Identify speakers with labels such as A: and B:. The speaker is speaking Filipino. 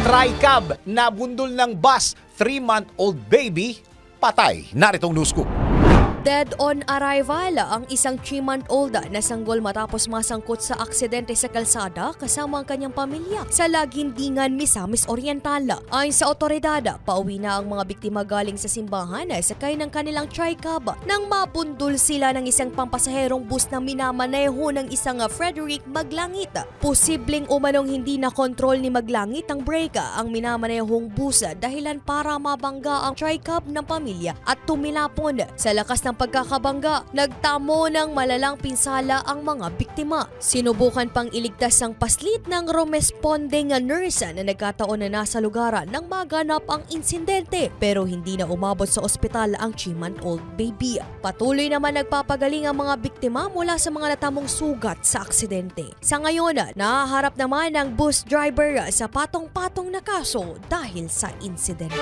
A: Tri-cab nabundol ng bus, 3-month-old baby, patay. Naritong news scoop.
B: Dead on arrival ang isang 3-month-old na sanggol matapos masangkot sa aksidente sa kalsada kasama ang kanyang pamilya sa Lagindingan, Misamis Oriental. Ayon sa otoridad, pauwi na ang mga biktima galing sa simbahan sakay ng kanilang tri-cab nang mabundol sila ng isang pampasaherong bus na minamaneho ng isang Frederick Maglangit. Posibleng umanong hindi na kontrol ni Maglangit ang brake ang minamanehong bus dahilan para mabangga ang tri-cab ng pamilya at tumilapon. Sa lakas ng pagkakabangga, nagtamo ng malalang pinsala ang mga biktima. Sinubukan pang iligtas ang paslit ng rumesponding nurse na nagkataon na nasa lugaran nang maganap ang insidente pero hindi na umabot sa ospital ang 3-month-old baby. Patuloy naman nagpapagaling ang mga biktima mula sa mga natamong sugat sa aksidente. Sa ngayon, nahaharap naman ang bus driver sa patong-patong na kaso dahil sa insidente.